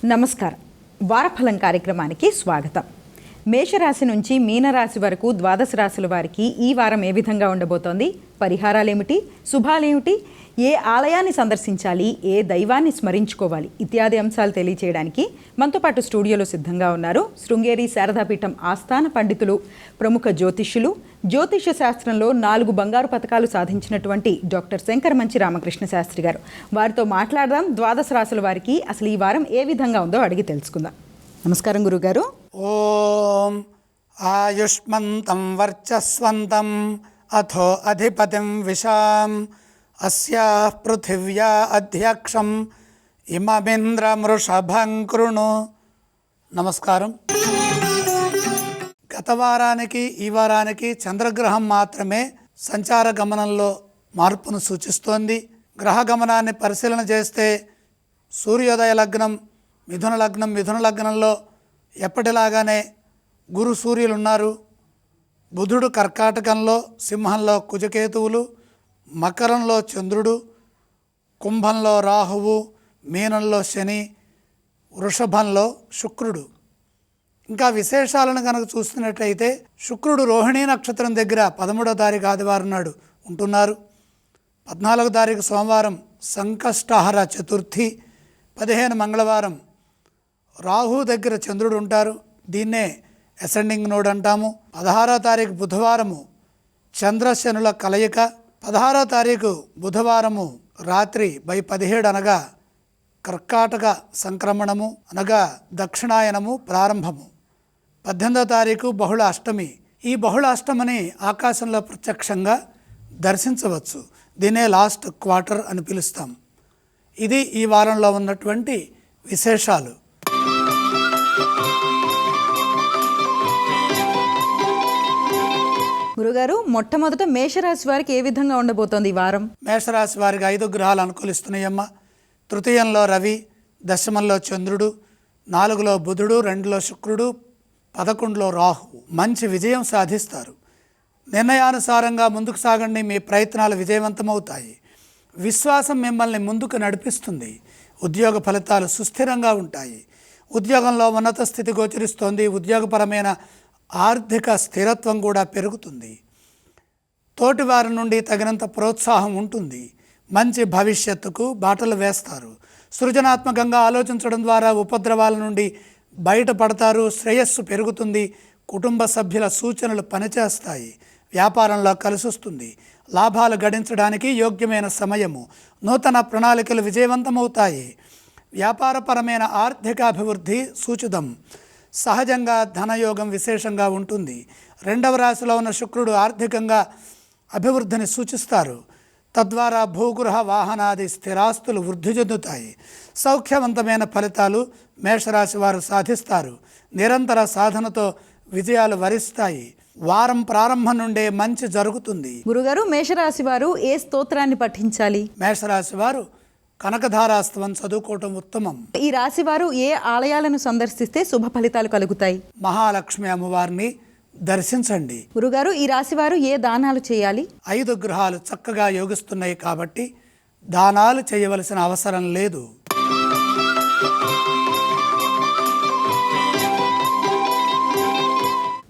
నమస్కారం. వారఫలం కార్యక్రమానికి స్వాగతం. మేషరాశి నుంచి మీనరాశి వరకు ద్వాదశ రాశుల వారికి ఈ వారం ఏ విధంగా ఉండబోతోంది, పరిహారాలేమిటి, శుభాలేమిటి, ఏ ఆలయాన్ని సందర్శించాలి, ఏ దైవాన్ని స్మరించుకోవాలి ఇత్యాది అంశాలు తెలియచేయడానికి మనతో పాటు స్టూడియోలో సిద్ధంగా ఉన్నారు శృంగేరి శారదాపీఠం ఆస్థాన పండితులు, ప్రముఖ జ్యోతిష్యులు, జ్యోతిష శాస్త్రంలో 4 బంగారు పతకాలు సాధించినటువంటి డాక్టర్ శంకర్ మంచి రామకృష్ణ శాస్త్రి గారు. వారితో మాట్లాడదాం. ద్వాదశ రాశుల వారికి అసలు ఈ వారం ఏ విధంగా ఉందో అడిగి తెలుసుకుందాం. నమస్కారం గురుగారు. ఓం ఆయుష్మంతం వర్చస్వంతం అథో అధిపతిం విశాం అస్యా పృథివ్యా అధ్యక్షం ఇమమింద్రమృషభం కృణు. నమస్కారం. గత వారానికి ఈ వారానికి చంద్రగ్రహం మాత్రమే సంచార గమనంలో మార్పును సూచిస్తోంది. గ్రహ గమనాన్ని పరిశీలన చేస్తే సూర్యోదయ లగ్నం మిథున లగ్నం, మిథున లగ్నంలో ఎప్పటిలాగానే గురు సూర్యులు ఉన్నారు. బుధుడు కర్కాటకంలో, సింహంలో కుజకేతువులు, మకరంలో చంద్రుడు, కుంభంలో రాహువు, మీనంలో శని, వృషభంలో శుక్రుడు. ఇంకా విశేషాలను కనుక చూస్తున్నట్లయితే శుక్రుడు రోహిణీ నక్షత్రం దగ్గర 13వ తారీఖు ఆదివారం నాడు ఉంటున్నారు. 14వ తారీఖు సోమవారం సంకష్టహర చతుర్థి, 15 మంగళవారం రాహు దగ్గర చంద్రుడు ఉంటారు. దీన్నే అసెండింగ్ నోడ్ అంటాము. 16వ తారీఖు బుధవారము చంద్రశనుల కలయిక, 16వ తారీఖు బుధవారము రాత్రి 17 అనగా కర్కాటక సంక్రమణము అనగా దక్షిణాయనము ప్రారంభము. 18వ తారీఖు బహుళ అష్టమి. ఈ బహుళ అష్టమిని ఆకాశంలో ప్రత్యక్షంగా దర్శించవచ్చు. దీనే లాస్ట్ క్వార్టర్ అని పిలుస్తాం. ఇది ఈ వారంలో ఉన్నటువంటి విశేషాలు. గురుగారు, మొట్టమొదట మేషరాశి వారికి ఏ విధంగా ఉండబోతోంది ఈ వారం? మేషరాశి వారికి 5 గ్రహాలు అనుకూలిస్తున్నాయమ్మ. తృతీయంలో రవి, దశమంలో చంద్రుడు, 4లో బుధుడు, 2లో శుక్రుడు, 11లో రాహు. మంచి విజయం సాధిస్తారు. నిర్ణయానుసారంగా ముందుకు సాగండి. మీ ప్రయత్నాలు విజయవంతమవుతాయి. విశ్వాసం మిమ్మల్ని ముందుకు నడిపిస్తుంది. ఉద్యోగ ఫలితాలు సుస్థిరంగా ఉంటాయి. ఉద్యోగంలో ఉన్నత స్థితి గోచరిస్తోంది. ఉద్యోగపరమైన ఆర్థిక స్థిరత్వం కూడా పెరుగుతుంది. తోటివారి నుండి తగినంత ప్రోత్సాహం ఉంటుంది. మంచి భవిష్యత్తుకు బాటలు వేస్తారు. సృజనాత్మకంగా ఆలోచించడం ద్వారా ఉపద్రవాల నుండి బయటపడతారు. శ్రేయస్సు పెరుగుతుంది. కుటుంబ సభ్యుల సూచనలు పనిచేస్తాయి. వ్యాపారంలో కలిసొస్తుంది. లాభాలు గడించడానికి యోగ్యమైన సమయము. నూతన ప్రణాళికలు విజయవంతమవుతాయి. వ్యాపారపరమైన ఆర్థిక అభివృద్ధి సూచితం. సహజంగా ధనయోగం విశేషంగా ఉంటుంది. 2వ రాశిలో ఉన్న శుక్రుడు ఆర్థికంగా అభివృద్ధిని సూచిస్తారు. తద్వారా భూగృహ వాహనాది స్థిరాస్తులు వృద్ధి చెందుతాయి. సౌఖ్యవంతమైన ఫలితాలు మేషరాశి వారు సాధిస్తారు. నిరంతర సాధనతో విజయాలు వరిస్తాయి. వారం ప్రారంభం నుండే మంచి జరుగుతుంది. గురుగారు, మేషరాశి వారు ఏ స్తోత్రాన్ని పఠించాలి? మేషరాశి వారు కనకధారాస్తవం చదువుకోవటం ఉత్తమం. ఈ రాశి వారు ఏ ఆలయాలను సందర్శిస్తే శుభ ఫలితాలు కలుగుతాయి? మహాలక్ష్మి అమ్మవారిని దర్శించండి. గురుగారు, ఈ రాశి వారు ఏ దానాలు చేయాలి? 5 గ్రహాలు చక్కగా యోగిస్తున్నాయి కాబట్టి దానాలు చేయవలసిన అవసరం లేదు.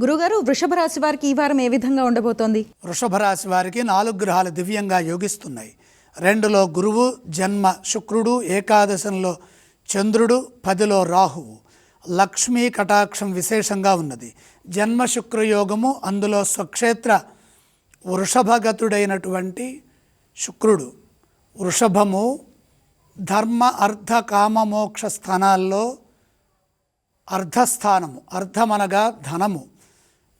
గురుగారు, వృషభ రాశి వారికి ఈ వారం ఏ విధంగా ఉండబోతోంది? వృషభ రాశి వారికి 4 గ్రహాలు దివ్యంగా యోగిస్తున్నాయి. 2లో గురువు జన్మ శుక్రుడు, ఏకాదశంలో చంద్రుడు, 10లో రాహువు. లక్ష్మీ కటాక్షం విశేషంగా ఉన్నది. జన్మ శుక్రయోగము, అందులో స్వక్షేత్ర వృషభగతుడైనటువంటి శుక్రుడు. వృషభము ధర్మ అర్ధ కామ మోక్ష స్థానాల్లో అర్ధస్థానము. అర్ధమనగా ధనము.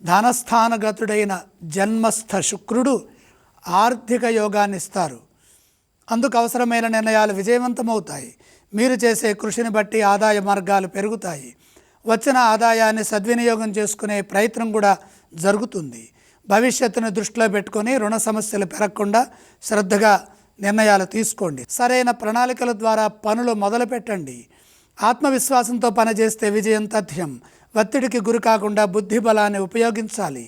ధనస్థానగతుడైన జన్మస్థ శుక్రుడు ఆర్థిక యోగాన్ని ఇస్తారు. అందుకు అవసరమైన నిర్ణయాలు విజయవంతమవుతాయి. మీరు చేసే కృషిని బట్టి ఆదాయ మార్గాలు పెరుగుతాయి. వచ్చిన ఆదాయాన్ని సద్వినియోగం చేసుకునే ప్రయత్నం కూడా జరుగుతుంది. భవిష్యత్తును దృష్టిలో పెట్టుకొని రుణ సమస్యలు పెరగకుండా శ్రద్ధగా నిర్ణయాలు తీసుకోండి. సరైన ప్రణాళికల ద్వారా పనులు మొదలుపెట్టండి. ఆత్మవిశ్వాసంతో పనిచేస్తే విజయం తథ్యం. ఒత్తిడికి గురి కాకుండా బుద్ధి బలాన్ని ఉపయోగించాలి.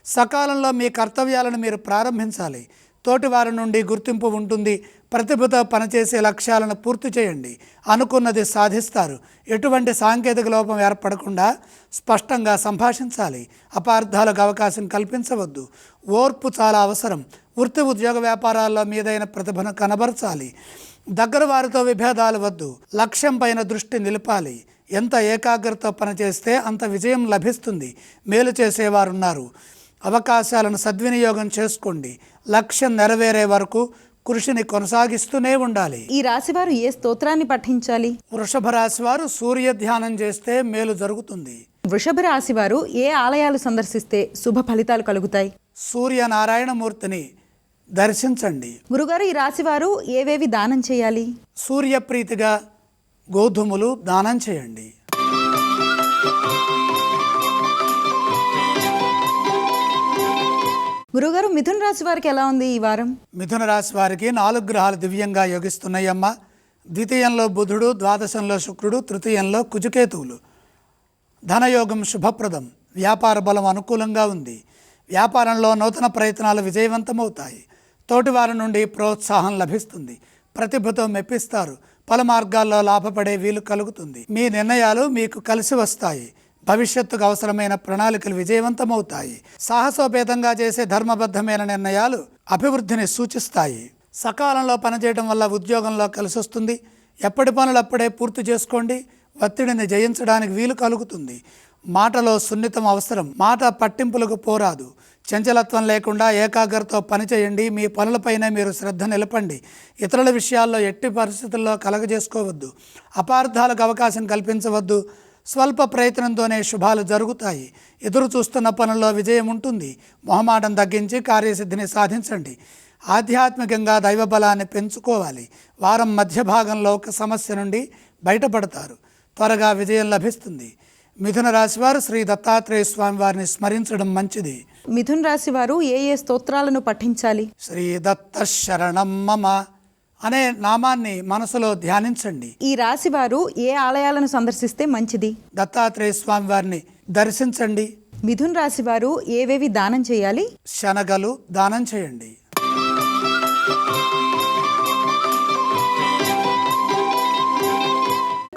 సకాలంలో మీ కర్తవ్యాలను మీరు ప్రారంభించాలి. తోటివారి నుండి గుర్తింపు ఉంటుంది. ప్రతిభతో పనిచేసే లక్ష్యాలను పూర్తి చేయండి. అనుకున్నది సాధిస్తారు. ఎటువంటి సాంకేతిక లోపం ఏర్పడకుండా స్పష్టంగా సంభాషించాలి. అపార్థాలకు అవకాశం కల్పించవద్దు. ఓర్పు చాలా అవసరం. వృత్తి ఉద్యోగ వ్యాపారాల్లో మీదైన ప్రతిభను కనబరచాలి. దగ్గర వారితో విభేదాలు వద్దు. లక్ష్యం పైన దృష్టి నిలపాలి. ఎంత ఏకాగ్రతతో పనిచేస్తే అంత విజయం లభిస్తుంది. మేలు చేసేవారున్నారు. అవకాశాలను సద్వినియోగం చేసుకోండి. లక్ష్యం నెరవేరే వరకు కృషిని కొనసాగిస్తూనే ఉండాలి. ఈ రాశివారు ఏ స్తోత్రాన్ని పఠించాలి? వృషభ రాశి వారు సూర్య ధ్యానం చేస్తే మేలు జరుగుతుంది. వృషభ రాశి వారు ఏ ఆలయాలు సందర్శిస్తే శుభ ఫలితాలు కలుగుతాయి? సూర్యనారాయణమూర్తిని దర్శించండి. గురుగారు, ఈ రాశివారు ఏవేవి దానం చేయాలి? సూర్యప్రీతిగా గోధుమలు దానం చేయండి. గురుగారు, మిథున రాశి వారికి ఎలా ఉంది ఈ వారం? మిథున రాశి వారికి 4 గ్రహాలు దివ్యంగా యోగిస్తున్నాయమ్మ. ద్వితీయంలో బుధుడు, ద్వాదశంలో శుక్రుడు, తృతీయంలో కుజకేతువులు. ధనయోగం శుభప్రదం. వ్యాపార బలం అనుకూలంగా ఉంది. వ్యాపారంలో నూతన ప్రయత్నాలు విజయవంతమవుతాయి. తోటివారి నుండి ప్రోత్సాహం లభిస్తుంది. ప్రతిభతో మెప్పిస్తారు. పలు మార్గాల్లో లాభపడే వీలు కలుగుతుంది. మీ నిర్ణయాలు మీకు కలిసి వస్తాయి. భవిష్యత్తుకు అవసరమైన ప్రణాళికలు విజయవంతమవుతాయి. సాహసోపేతంగా చేసే ధర్మబద్ధమైన నిర్ణయాలు అభివృద్ధిని సూచిస్తాయి. సకాలంలో పనిచేయడం వల్ల ఉద్యోగంలో కలిసి వస్తుంది. ఎప్పటి పనులు అప్పుడే పూర్తి చేసుకోండి. ఒత్తిడిని జయించడానికి వీలు కలుగుతుంది. మాటలో సున్నితం అవసరం. మాట పట్టింపులకు పోరాదు. చంచలత్వం లేకుండా ఏకాగ్రతతో పనిచేయండి. మీ పనులపైనే మీరు శ్రద్ధ నిలపండి. ఇతరుల విషయాల్లో ఎట్టి పరిస్థితుల్లో కలగజేసుకోవద్దు. అపార్థాలకు అవకాశం కల్పించవద్దు. స్వల్ప ప్రయత్నంతోనే శుభాలు జరుగుతాయి. ఎదురు చూస్తున్న పనుల్లో విజయం ఉంటుంది. మొహమాటం తగ్గించి కార్యసిద్ధిని సాధించండి. ఆధ్యాత్మికంగా దైవబలాన్ని పెంచుకోవాలి. వారం మధ్య భాగంలో ఒక సమస్య నుండి బయటపడతారు. త్వరగా విజయం లభిస్తుంది. మిథున రాశి వారు శ్రీ దత్తాత్రేయ స్వామి వారిని స్మరించడం మంచిది. మిథున రాశి వారు ఏ స్తోత్రాలను పఠించాలి? శ్రీ దత్త శరణం మమ అనే నామాన్ని మనసులో ధ్యానించండి. ఈ రాశి వారు ఏ ఆలయాలను సందర్శిస్తే మంచిది? దత్తాత్రేయ స్వామి వారిని దర్శించండి. మిథున రాశి వారు ఏవేవి దానం చేయాలి? శనగలు దానం చేయండి.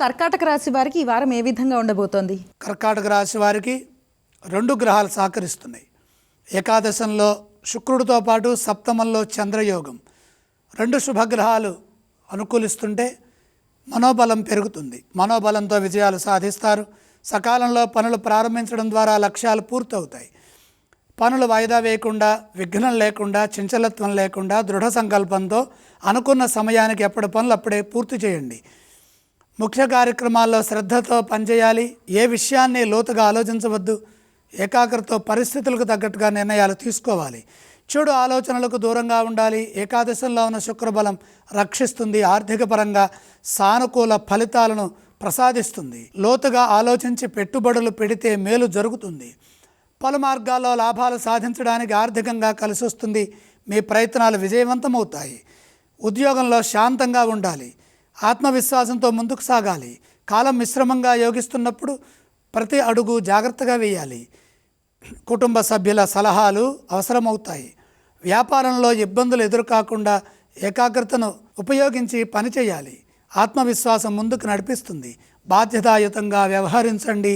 కర్కాటక రాశి వారికి ఈ వారం ఏ విధంగా ఉండబోతోంది? కర్కాటక రాశి వారికి 2 గ్రహాలు సహకరిస్తున్నాయి. ఏకాదశంలో శుక్రుడితో పాటు సప్తమంలో చంద్రయోగం. 2 శుభగ్రహాలు అనుకూలిస్తుంటే మనోబలం పెరుగుతుంది. మనోబలంతో విజయాలు సాధిస్తారు. సకాలంలో పనులు ప్రారంభించడం ద్వారా లక్ష్యాలు పూర్తవుతాయి. పనులు వాయిదా వేయకుండా, విఘ్నం లేకుండా, చంచలత్వం లేకుండా దృఢ సంకల్పంతో అనుకున్న సమయానికి ఎప్పటి పనులు అప్పుడే పూర్తి చేయండి. ముఖ్య కార్యక్రమాల్లో శ్రద్ధతో పనిచేయాలి. ఏ విషయాన్ని లోతుగా ఆలోచించవద్దు. ఏకాగ్రతతో పరిస్థితులకు తగ్గట్టుగా నిర్ణయాలు తీసుకోవాలి. చెడు ఆలోచనలకు దూరంగా ఉండాలి. ఏకాదశంలో ఉన్న శుక్రబలం రక్షిస్తుంది. ఆర్థిక పరంగా సానుకూల ఫలితాలను ప్రసాదిస్తుంది. లోతుగా ఆలోచించి పెట్టుబడులు పెడితే మేలు జరుగుతుంది. పలు మార్గాల్లో లాభాలు సాధించడానికి ఆర్థికంగా కలిసి వస్తుంది. మీ ప్రయత్నాలు విజయవంతమవుతాయి. ఉద్యోగంలో శాంతంగా ఉండాలి. ఆత్మవిశ్వాసంతో ముందుకు సాగాలి. కాలం మిశ్రమంగా యోగిస్తున్నప్పుడు ప్రతి అడుగు జాగ్రత్తగా వేయాలి. కుటుంబ సభ్యుల సలహాలు అవసరమవుతాయి. వ్యాపారంలో ఇబ్బందులు ఎదురుకాకుండా ఏకాగ్రతను ఉపయోగించి పనిచేయాలి. ఆత్మవిశ్వాసం ముందుకు నడిపిస్తుంది. బాధ్యతాయుతంగా వ్యవహరించండి.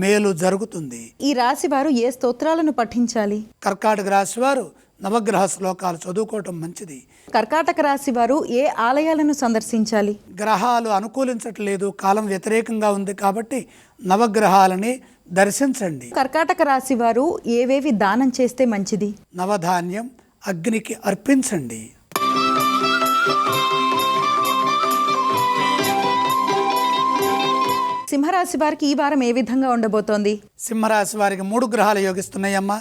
మేలు జరుగుతుంది. ఈ రాశి వారు ఏ స్తోత్రాలను పఠించాలి? కర్కాటక రాశి వారు నవగ్రహ శ్లోకాలు చదువుకోవటం మంచిది. కర్కాటక రాశి వారు ఏ ఆలయాలను సందర్శించాలి? గ్రహాలు అనుకూలించట్లేదు. కాలం వ్యతిరేకంగా ఉంది కాబట్టి నవగ్రహాలని దర్శించండి. కర్కాటక రాశి వారు ఏవేవి దానం చేస్తే మంచిది? నవధాన్యం అగ్నికి అర్పించండి. సింహరాశి వారికి ఈ వారం ఏ విధంగా ఉండబోతోంది? సింహరాశి వారికి 3 గ్రహాలు యోగిస్తున్నాయమ్మా.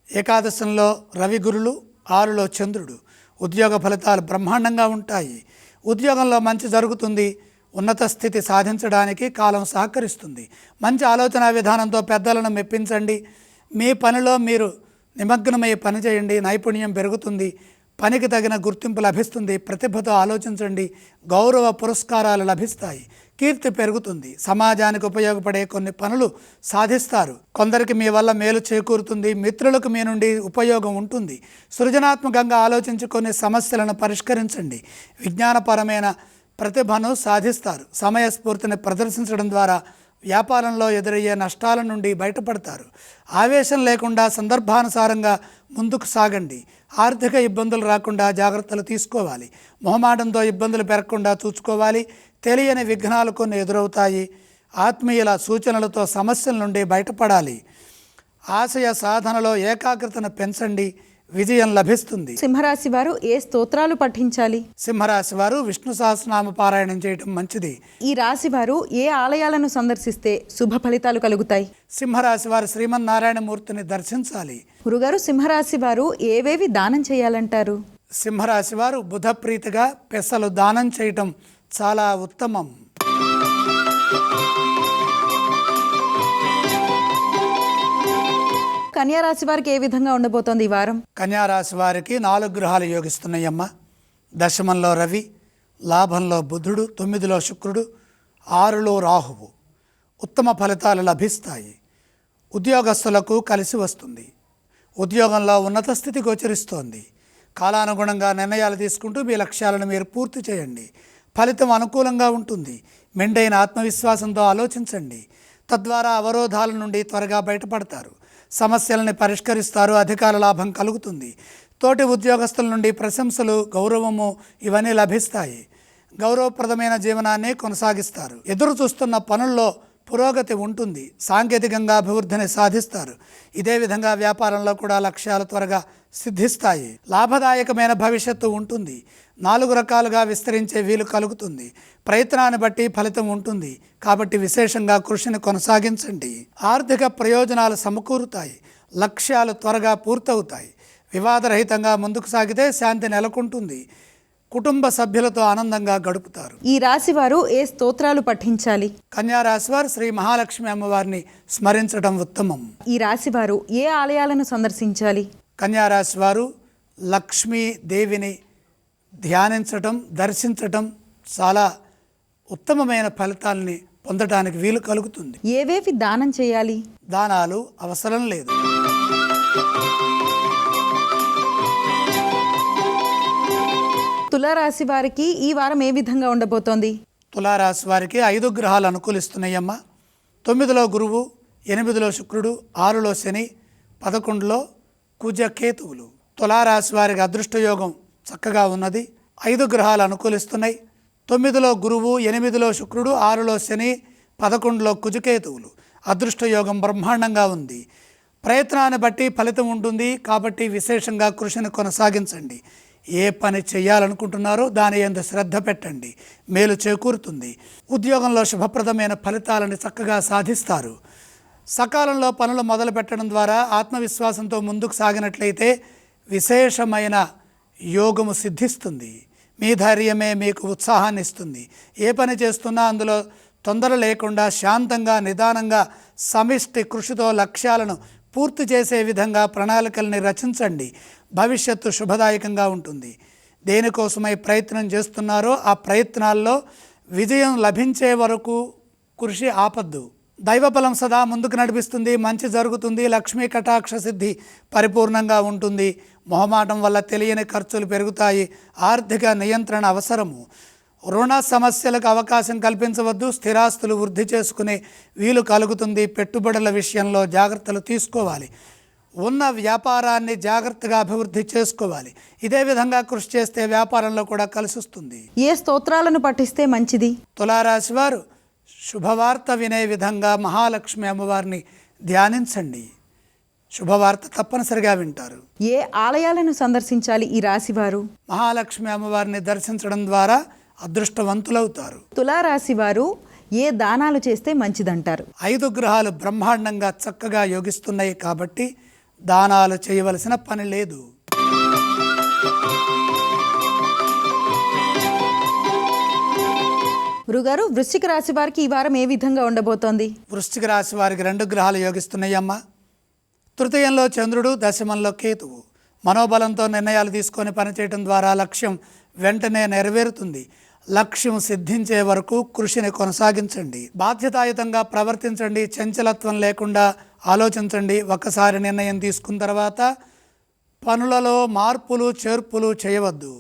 ఏకాదశంలో రవి గురులు, 6లో చంద్రుడు. ఉద్యోగ ఫలితాలు బ్రహ్మాండంగా ఉంటాయి. ఉద్యోగంలో మంచి జరుగుతుంది. ఉన్నత స్థితి సాధించడానికి కాలం సహకరిస్తుంది. మంచి ఆలోచన విధానంతో పెద్దలను మెప్పించండి. మీ పనిలో మీరు నిమగ్నమై పనిచేయండి. నైపుణ్యం పెరుగుతుంది. పనికి తగిన గుర్తింపు లభిస్తుంది. ప్రతిభతో ఆలోచించండి. గౌరవ పురస్కారాలు లభిస్తాయి. కీర్తి పెరుగుతుంది. సమాజానికి ఉపయోగపడే కొన్ని పనులు సాధిస్తారు. కొందరికి మీ వల్ల మేలు చేకూరుతుంది. మిత్రులకు మీ నుండి ఉపయోగం ఉంటుంది. సృజనాత్మకంగా ఆలోచించి కొన్ని సమస్యలను పరిష్కరించండి. విజ్ఞానపరమైన ప్రతిభను సాధిస్తారు. సమయస్ఫూర్తిని ప్రదర్శించడం ద్వారా వ్యాపారంలో ఎదురయ్యే నష్టాల నుండి బయటపడతారు. ఆవేశం లేకుండా సందర్భానుసారంగా ముందుకు సాగండి. ఆర్థిక ఇబ్బందులు రాకుండా జాగ్రత్తలు తీసుకోవాలి. మొహమాటంతో ఇబ్బందులు పెరగకుండా చూసుకోవాలి. తెలియని విఘ్నాలు కొన్ని ఎదురవుతాయి. ఆత్మీయుల సూచనలతో సమస్యల నుండి బయటపడాలి. ఆశయ సాధనలో ఏకాగ్రతను పెంచండి. విజయం లభిస్తుంది. సింహరాశి వారు ఏ స్తోత్రాలు పఠించాలి? సింహరాశి వారు విష్ణు సహస్రనామ పారాయణం చేయటం మంచిది. ఈ రాశి వారు ఏ ఆలయాలను సందర్శిస్తే శుభ ఫలితాలు కలుగుతాయి? సింహరాశి వారు శ్రీమన్నారాయణమూర్తిని దర్శించాలి. గురుగారు, సింహరాశి వారు ఏవేవి దానం చేయాలంటారు? సింహరాశి వారు బుధప్రీతిగా పెసలు దానం చేయటం చాలా ఉత్తమం. కన్యా రాశి వారికి ఏ విధంగా ఉండబోతోంది ఈ వారం? కన్యారాశి వారికి 4 గ్రహాలు యోగిస్తున్నాయమ్మ. దశమంలో రవి, లాభంలో బుధుడు, 9లో శుక్రుడు, 6లో రాహువు. ఉత్తమ ఫలితాలు లభిస్తాయి. ఉద్యోగస్తులకు కలిసి వస్తుంది. ఉద్యోగంలో ఉన్నత స్థితి గోచరిస్తోంది. కాలానుగుణంగా నిర్ణయాలు తీసుకుంటూ మీ లక్ష్యాలను మీరు పూర్తి చేయండి. ఫలితం అనుకూలంగా ఉంటుంది. మెండైన ఆత్మవిశ్వాసంతో ఆలోచించండి. తద్వారా అవరోధాల నుండి త్వరగా బయటపడతారు. సమస్యలని పరిష్కరిస్తారు. అధికార లాభం కలుగుతుంది. తోటి ఉద్యోగస్తుల నుండి ప్రశంసలు, గౌరవము ఇవన్నీ లభిస్తాయి. గౌరవప్రదమైన జీవనాన్ని కొనసాగిస్తారు. ఎదురు చూస్తున్న పనుల్లో పురోగతి ఉంటుంది. సాంకేతికంగా అభివృద్ధిని సాధిస్తారు. ఇదే విధంగా వ్యాపారంలో కూడా లక్ష్యాలు త్వరగా సిద్ధిస్తాయి. లాభదాయకమైన భవిష్యత్తు ఉంటుంది. 4 రకాలుగా విస్తరించే వీలు కలుగుతుంది. ప్రయత్నాన్ని బట్టి ఫలితం ఉంటుంది. కాబట్టి విశేషంగా కృషిని కొనసాగించండి. ఆర్థిక ప్రయోజనాలు సమకూరుతాయి. లక్ష్యాలు త్వరగా పూర్తవుతాయి. వివాదరహితంగా ముందుకు సాగితే శాంతి నెలకొంటుంది. కుటుంబ సభ్యులతో ఆనందంగా గడుపుతారు. ఈ రాశి వారు ఏ స్తోత్రాలు పఠించాలి? కన్యా రాశి వారు శ్రీ మహాలక్ష్మి అమ్మవారిని స్మరించడం ఉత్తమం. ఈ రాశి వారు ఏ ఆలయాలను సందర్శించాలి? కన్యా రాశి వారు లక్ష్మీదేవిని ధ్యానించటం, దర్శించటం చాలా ఉత్తమమైన ఫలితాలని పొందడానికి వీలు కలుగుతుంది. ఏవేవి దానం చేయాలి? దానాలు అవసరం లేదు. తులారాశి వారికి ఈ వారం ఏ విధంగా ఉండబోతోంది? తులారాశి వారికి 5 గ్రహాలు అనుకూలిస్తున్నాయమ్మ. 9లో గురువు, 8లో శుక్రుడు, 6లో శని, 11లో కుజ కేతువులు. తులారాశి వారికి అదృష్టయోగం చక్కగా ఉన్నది. 5 గ్రహాలు అనుకూలిస్తున్నాయి. 9లో గురువు, 8లో శుక్రుడు, 6లో శని, 11లో కుజకేతువులు. అదృష్టయోగం బ్రహ్మాండంగా ఉంది. ప్రయత్నాన్ని బట్టి ఫలితం ఉంటుంది. కాబట్టి విశేషంగా కృషిని కొనసాగించండి. ఏ పని చేయాలనుకుంటున్నారో దాని యందు శ్రద్ధ పెట్టండి. మేలు చేకూరుతుంది. ఉద్యోగంలో శుభప్రదమైన ఫలితాలను చక్కగా సాధిస్తారు. సకాలంలో పనులు మొదలు పెట్టడం ద్వారా ఆత్మవిశ్వాసంతో ముందుకు సాగినట్లయితే విశేషమైన యోగము సిద్ధిస్తుంది. మీ ధైర్యమే మీకు ఉత్సాహాన్ని ఇస్తుంది. ఏ పని చేస్తున్నా అందులో తొందర లేకుండా శాంతంగా, నిదానంగా, సమిష్టి కృషితో లక్ష్యాలను పూర్తి చేసే విధంగా ప్రణాళికల్ని రచించండి. భవిష్యత్తు శుభదాయకంగా ఉంటుంది. దేనికోసమై ప్రయత్నం చేస్తున్నారో ఆ ప్రయత్నాల్లో విజయం లభించే వరకు కృషి ఆపద్దు. దైవబలం సదా ముందుకు నడిపిస్తుంది. మంచి జరుగుతుంది. లక్ష్మీ కటాక్ష సిద్ధి పరిపూర్ణంగా ఉంటుంది. మొహమాటం వల్ల తెలియని ఖర్చులు పెరుగుతాయి. ఆర్థిక నియంత్రణ అవసరము. రుణ సమస్యలకు అవకాశం కల్పించవద్దు. స్థిరాస్తులు వృద్ధి చేసుకునే వీలు కలుగుతుంది. పెట్టుబడుల విషయంలో జాగ్రత్తలు తీసుకోవాలి. ఉన్న వ్యాపారాన్ని జాగ్రత్తగా అభివృద్ధి చేసుకోవాలి. ఇదే విధంగా కృషి చేస్తే వ్యాపారంలో కూడా కలిసి వస్తుంది. ఏ స్తోత్రాలను పఠిస్తే మంచిది? తులారాశి వారు శుభవార్త వినే విధంగా మహాలక్ష్మి అమ్మవారిని ధ్యానించండి. శుభవార్త తప్పనిసరిగా వింటారు. ఏ ఆలయాలను సందర్శించాలి ఈ రాశివారు? మహాలక్ష్మి అమ్మవారిని దర్శించడం ద్వారా అదృష్టవంతులవుతారు. తులారాశి వారు ఏ దానాలు చేస్తే మంచిదంటారు? 5 గ్రహాలు బ్రహ్మాండంగా చక్కగా యోగిస్తున్నాయి కాబట్టి దానాలు చేయవలసిన పని లేదు. గురుగారు, వృశ్చిక రాశి వారికి ఈ వారం ఏ విధంగా ఉండబోతోంది? వృశ్చిక రాశి వారికి 2 గ్రహాలు యోగిస్తున్నాయమ్మ. తృతీయంలో చంద్రుడు, దశమంలో కేతువు. మనోబలంతో నిర్ణయాలు తీసుకొని పనిచేయడం ద్వారా లక్ష్యం వెంటనే నెరవేరుతుంది. లక్ష్యం సిద్ధించే వరకు కృషిని కొనసాగించండి. బాధ్యతాయుతంగా ప్రవర్తించండి. చంచలత్వం లేకుండా ఆలోచించండి. ఒక్కసారి నిర్ణయం తీసుకున్న తర్వాత పనులలో మార్పులు చేర్పులు చేయవద్దు.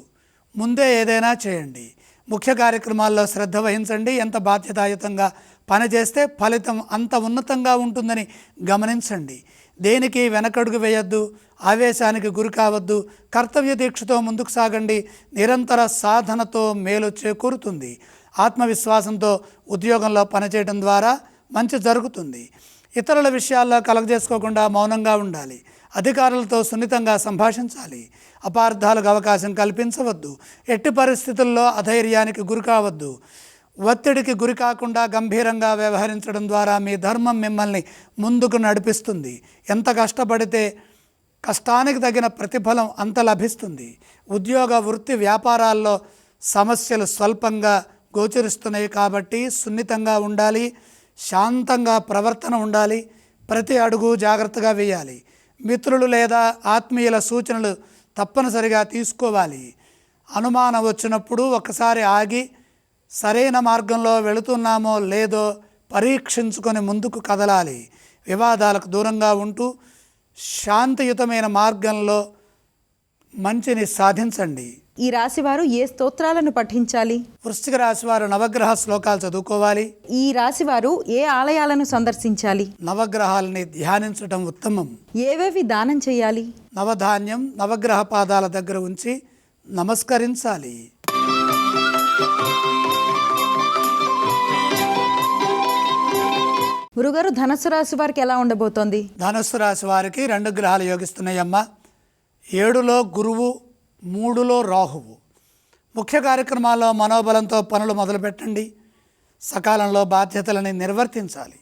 ముందే ఏదైనా చేయండి. ముఖ్య కార్యక్రమాల్లో శ్రద్ధ వహించండి. ఎంత బాధ్యతాయుతంగా పనిచేస్తే ఫలితం అంత ఉన్నతంగా ఉంటుందని గమనించండి. దేనికి వెనకడుగు వేయొద్దు. ఆవేశానికి గురి కావద్దు. కర్తవ్య దీక్షతో ముందుకు సాగండి. నిరంతర సాధనతో మేలు చేకూరుతుంది. ఆత్మవిశ్వాసంతో ఉద్యోగంలో పనిచేయడం ద్వారా మంచి జరుగుతుంది. ఇతరుల విషయాల్లో కలగజేసుకోకుండా మౌనంగా ఉండాలి. అధికారులతో సున్నితంగా సంభాషించాలి. అపార్థాలకు అవకాశం కల్పించవద్దు. ఎట్టి పరిస్థితుల్లో అధైర్యానికి గురి కావద్దు. ఒత్తిడికి గురి కాకుండా గంభీరంగా వ్యవహరించడం ద్వారా మీ ధర్మం మిమ్మల్ని ముందుకు నడిపిస్తుంది. ఎంత కష్టపడితే కష్టానికి తగిన ప్రతిఫలం అంత లభిస్తుంది. ఉద్యోగ వృత్తి వ్యాపారాల్లో సమస్యలు స్వల్పంగా గోచరిస్తున్నాయి కాబట్టి సున్నితంగా ఉండాలి. శాంతంగా ప్రవర్తన ఉండాలి. ప్రతి అడుగు జాగ్రత్తగా వేయాలి. మిత్రులు లేదా ఆత్మీయుల సూచనలు తప్పనిసరిగా తీసుకోవాలి. అనుమానం వచ్చినప్పుడు ఒకసారి ఆగి సరైన మార్గంలో వెళుతున్నామో లేదో పరీక్షించుకొని ముందుకు కదలాలి. వివాదాలకు దూరంగా ఉంటూ శాంతియుతమైన మార్గంలో మంచిని సాధించండి. ఈ రాశివారు ఏ స్తోత్రాలను పఠించాలి? వృశ్చిక రాశివారు నవగ్రహ శ్లోకాలు చదువుకోవాలి. ఈ రాశివారు ఏ ఆలయాలను సందర్శించాలి? నవగ్రహాలని ధ్యానించడం ఉత్తమం. ఏవేవి దానం చేయాలి? నవధాన్యం నవగ్రహ పాదాల దగ్గర ఉంచి నమస్కరించాలి. గురుగారు, ధనుస్సు రాశి వారికి ఎలా ఉండబోతోంది? ధనుస్సు రాశి వారికి 2 గ్రహాలు యోగిస్తున్నాయమ్మా. 7లో గురువు, 3లో రాహువు. ముఖ్య కార్యక్రమాల్లో మనోబలంతో పనులు మొదలుపెట్టండి. సకాలంలో బాధ్యతలని నిర్వర్తించాలి.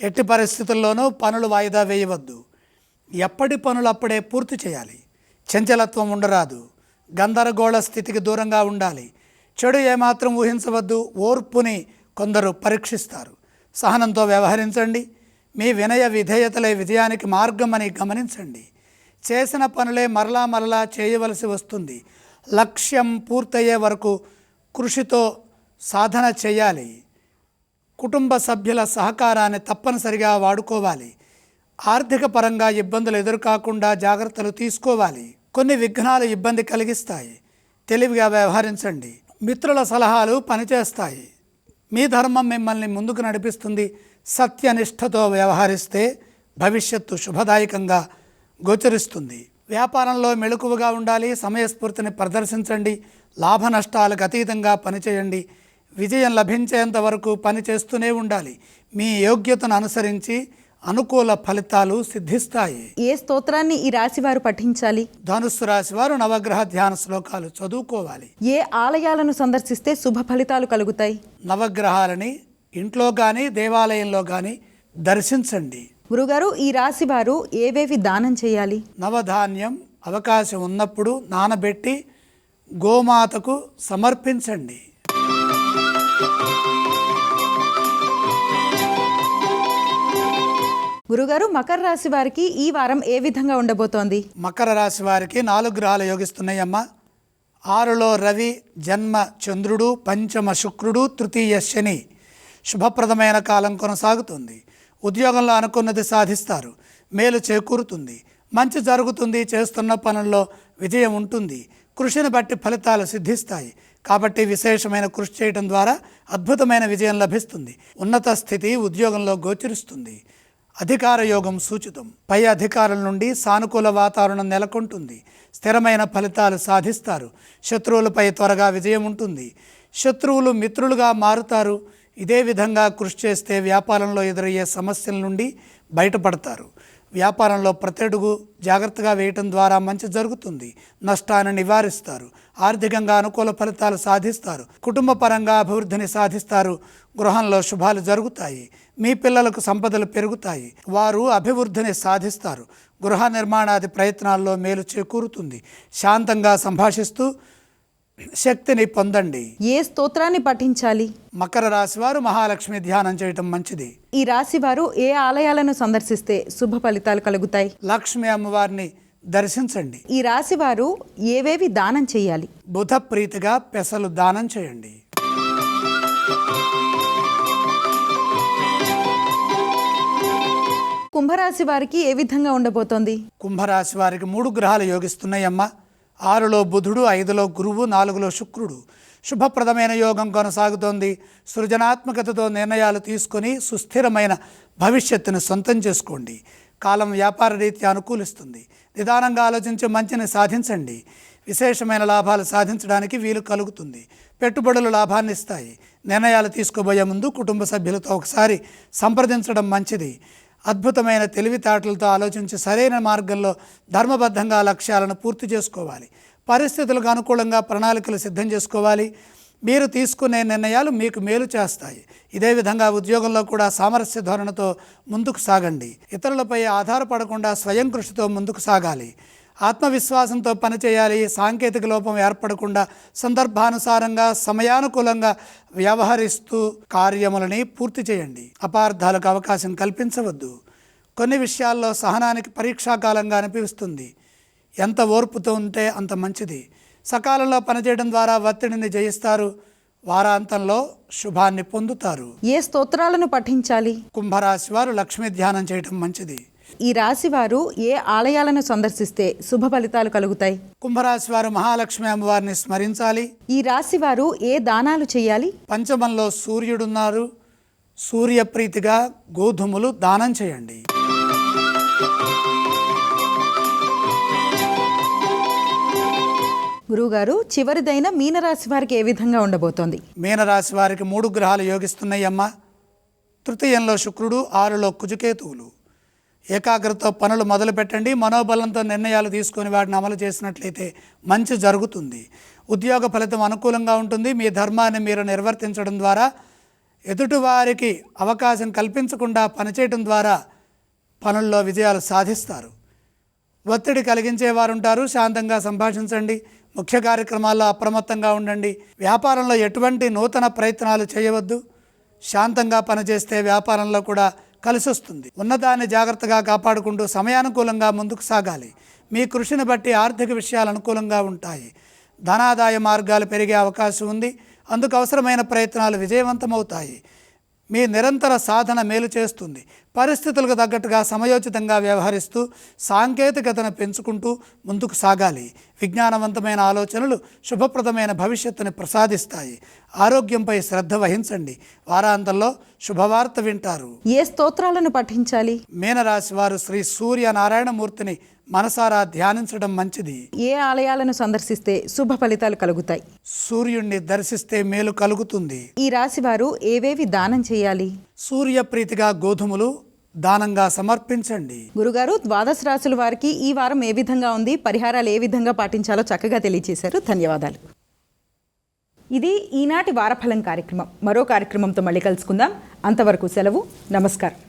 ఎట్టి పరిస్థితుల్లోనూ పనులు వాయిదా వేయవద్దు. ఎప్పటి పనులు అప్పుడే పూర్తి చేయాలి. చంచలత్వం ఉండరాదు. గందరగోళ స్థితికి దూరంగా ఉండాలి. చెడు ఏమాత్రం ఊహించవద్దు. ఓర్పుని కొందరు పరీక్షిస్తారు. సహనంతో వ్యవహరించండి. మీ వినయ విధేయతలే విజయానికి మార్గం అని గమనించండి. చేసిన పనులే మరలా చేయవలసి వస్తుంది. లక్ష్యం పూర్తయ్యే వరకు కృషితో సాధన చేయాలి. కుటుంబ సభ్యుల సహకారాన్ని తప్పనిసరిగా వాడుకోవాలి. ఆర్థిక పరంగా ఇబ్బందులు ఎదురుకాకుండా జాగ్రత్తలు తీసుకోవాలి. కొన్ని విఘ్నాలు ఇబ్బంది కలిగిస్తాయి. తెలివిగా వ్యవహరించండి. మిత్రుల సలహాలు పనిచేస్తాయి. మీ ధర్మం మిమ్మల్ని ముందుకు నడిపిస్తుంది. సత్యనిష్టతో వ్యవహరిస్తే భవిష్యత్తు శుభదాయకంగా గోచరిస్తుంది. వ్యాపారంలో మెలకువగా ఉండాలి. సమయస్ఫూర్తిని ప్రదర్శించండి. లాభ నష్టాలకు అతీతంగా పనిచేయండి. విజయం లభించేంత వరకు పని చేస్తూనే ఉండాలి. మీ యోగ్యతను అనుసరించి అనుకూల ఫలితాలు సిద్ధిస్తాయి. ఏ స్తోత్రాన్ని ఈ రాశి వారు పఠించాలి? ధనుస్సు రాశి వారు నవగ్రహ ధ్యాన శ్లోకాలు చదువుకోవాలి. ఏ ఆలయాలను సందర్శిస్తే శుభ ఫలితాలు కలుగుతాయి? నవగ్రహాలని ఇంట్లో కానీ దేవాలయంలో కానీ దర్శించండి. గురుగారు, ఈ రాశి వారు ఏవేవి దానం చేయాలి? నవధాన్యం అవకాశం ఉన్నప్పుడు నానబెట్టి గోమాతకు సమర్పించండి. గురుగారు, మకర రాశి వారికి ఈ వారం ఏ విధంగా ఉండబోతోంది? మకర రాశి వారికి 4 గ్రహాలు యోగిస్తున్నాయమ్మా. 6లో రవి, జన్మ చంద్రుడు, పంచమ శుక్రుడు, తృతీయ శని. శుభప్రదమైన కాలం కొనసాగుతుంది. ఉద్యోగంలో అనుకున్నది సాధిస్తారు. మేలు చేకూరుతుంది. మంచి జరుగుతుంది. చేస్తున్న పనుల్లో విజయం ఉంటుంది. కృషిని బట్టి ఫలితాలు సిద్ధిస్తాయి. కాబట్టి విశేషమైన కృషి చేయడం ద్వారా అద్భుతమైన విజయం లభిస్తుంది. ఉన్నత స్థితి ఉద్యోగంలో గోచరిస్తుంది. అధికార యోగం సూచితం. పై అధికారుల నుండి సానుకూల వాతావరణం నెలకొంటుంది. స్థిరమైన ఫలితాలు సాధిస్తారు. శత్రువులపై త్వరగా విజయం ఉంటుంది. శత్రువులు మిత్రులుగా మారుతారు. ఇదే విధంగా కృషి చేస్తే వ్యాపారంలో ఎదురయ్యే సమస్యల నుండి బయటపడతారు. వ్యాపారంలో ప్రతి అడుగు జాగ్రత్తగా వేయటం ద్వారా మంచి జరుగుతుంది. నష్టాన్ని నివారిస్తారు. ఆర్థికంగా అనుకూల ఫలితాలు సాధిస్తారు. కుటుంబ పరంగా అభివృద్ధిని సాధిస్తారు. గృహంలో శుభాలు జరుగుతాయి. మీ పిల్లలకు సంపదలు పెరుగుతాయి. వారు అభివృద్ధిని సాధిస్తారు. గృహ నిర్మాణాది ప్రయత్నాల్లో మేలు చేకూరుతుంది. శాంతంగా సంభాషిస్తూ శక్తిని పొందండి. ఏ స్తోత్రాన్ని పఠించాలి? మకర రాశి వారు మహాలక్ష్మి ధ్యానం చేయటం మంచిది. ఈ రాశి వారు ఏ ఆలయాలను సందర్శిస్తే శుభ ఫలితాలు కలుగుతాయి? లక్ష్మి అమ్మవారిని దర్శించండి. ఈ రాశి వారు ఏవేవి దానం చేయాలి? బుధ ప్రీతిగా పెసలు దానం చేయండి. కుంభరాశి వారికి ఏ విధంగా ఉండబోతోంది? కుంభరాశి వారికి 3 గ్రహాలు యోగిస్తున్నాయమ్మ. 6లో బుధుడు, 5లో గురువు, 4లో శుక్రుడు. శుభప్రదమైన యోగం కొనసాగుతోంది. సృజనాత్మకతతో నిర్ణయాలు తీసుకొని సుస్థిరమైన భవిష్యత్తును సొంతం చేసుకోండి. కాలం వ్యాపార రీత్యా అనుకూలిస్తుంది. నిదానంగా ఆలోచించి మంచిని సాధించండి. విశేషమైన లాభాలు సాధించడానికి వీలు కలుగుతుంది. పెట్టుబడులు లాభాన్ని ఇస్తాయి. నిర్ణయాలు తీసుకోబోయే ముందు కుటుంబ సభ్యులతో ఒకసారి సంప్రదించడం మంచిది. అద్భుతమైన తెలివితేటలతో ఆలోచించి సరైన మార్గంలో ధర్మబద్ధంగా లక్ష్యాలను పూర్తి చేసుకోవాలి. పరిస్థితులకు అనుకూలంగా ప్రణాళికలు సిద్ధం చేసుకోవాలి. మీరు తీసుకునే నిర్ణయాలు మీకు మేలు చేస్తాయి. ఇదే విధంగా ఉద్యోగంలో కూడా సామరస్య ధోరణితో ముందుకు సాగండి. ఇతరులపై ఆధారపడకుండా స్వయం కృషితో ముందుకు సాగాలి. ఆత్మవిశ్వాసంతో పనిచేయాలి. సాంకేతిక లోపం ఏర్పడకుండా సందర్భానుసారంగా సమయానుకూలంగా వ్యవహరిస్తూ కార్యములని పూర్తి చేయండి. అపార్థాలకు అవకాశం కల్పించవద్దు. కొన్ని విషయాల్లో సహనానికి పరీక్షాకాలంగా అనిపిస్తుంది. ఎంత ఓర్పుతో ఉంటే అంత మంచిది. సకాలంలో పనిచేయడం ద్వారా ఒత్తిడిని జయిస్తారు. వారాంతంలో శుభాన్ని పొందుతారు. ఏ స్తోత్రాలను పఠించాలి? కుంభరాశి వారు లక్ష్మీ ధ్యానం చేయడం మంచిది. ఈ రాశి వారు ఏ ఆలయాలను సందర్శిస్తే శుభ ఫలితాలు కలుగుతాయి? కుంభరాశి వారు మహాలక్ష్మి అమ్మవారిని స్మరించాలి. ఈ రాశి వారు ఏ దానాలు చేయాలి? పంచమంలో సూర్యుడున్నారు. సూర్యప్రీతిగా గోధుమలు దానం చేయండి. గురువుగారు, చివరిదైన మీనరాశి వారికి ఏ విధంగా ఉండబోతోంది? మీనరాశి వారికి 3 గ్రహాలు యోగిస్తున్నాయమ్మ. తృతీయంలో శుక్రుడు, 6లో కుజకేతువులు. ఏకాగ్రతతో పనులు మొదలు పెట్టండి. మనోబలంతో నిర్ణయాలు తీసుకొని వాటిని అమలు చేసినట్లయితే మంచి జరుగుతుంది. ఉద్యోగ ఫలితం అనుకూలంగా ఉంటుంది. మీ ధర్మాన్ని మీరు నిర్వర్తించడం ద్వారా ఎదుటివారికి అవకాశం కల్పించకుండా పనిచేయడం ద్వారా పనుల్లో విజయాలు సాధిస్తారు. ఒత్తిడి కలిగించేవారు ఉంటారు. శాంతంగా సంభాషించండి. ముఖ్య కార్యక్రమాల్లో అప్రమత్తంగా ఉండండి. వ్యాపారంలో ఎటువంటి నూతన ప్రయత్నాలు చేయవద్దు. శాంతంగా పనిచేస్తే వ్యాపారంలో కూడా కలిసొస్తుంది. ఉన్నదాన్ని జాగ్రత్తగా కాపాడుకుంటూ సమయానుకూలంగా ముందుకు సాగాలి. మీ కృషిని బట్టి ఆర్థిక విషయాలు అనుకూలంగా ఉంటాయి. ధనాదాయ మార్గాలు పెరిగే అవకాశం ఉంది. అందుకు అవసరమైన ప్రయత్నాలు విజయవంతమవుతాయి. మీ నిరంతర సాధన మేలు చేస్తుంది. పరిస్థితులకు తగ్గట్టుగా సమయోచితంగా వ్యవహరిస్తూ సాంకేతికతను పెంచుకుంటూ ముందుకు సాగాలి. విజ్ఞానవంతమైన ఆలోచనలు శుభప్రదమైన భవిష్యత్తుని ప్రసాదిస్తాయి. ఆరోగ్యంపై శ్రద్ధ వహించండి. వారాంతంలో శుభవార్త వింటారు. ఏ స్తోత్రాలను పఠించాలి? మీనరాశి వారు శ్రీ సూర్యనారాయణమూర్తిని మనసారా ధ్యానించడం మంచిది. ఏ ఆలయాలను సందర్శిస్తే శుభ ఫలితాలు కలుగుతాయి? సూర్యుణ్ణి దర్శిస్తే మేలు కలుగుతుంది. ఈ రాశి వారు ఏవేవి దానం చేయాలి? సూర్యప్రీతిగా గోధుమలు దానంగా సమర్పించండి. గురుగారు, ద్వాదశ రాశుల వారికి ఈ వారం ఏ విధంగా ఉంది, పరిహారాలు ఏ విధంగా పాటించాలో చక్కగా తెలియజేశారు. ధన్యవాదాలు. ఇది ఈనాటి వారఫలం కార్యక్రమం. మరో కార్యక్రమంతో మళ్ళీ కలుసుకుందాం. అంతవరకు సెలవు. నమస్కారం.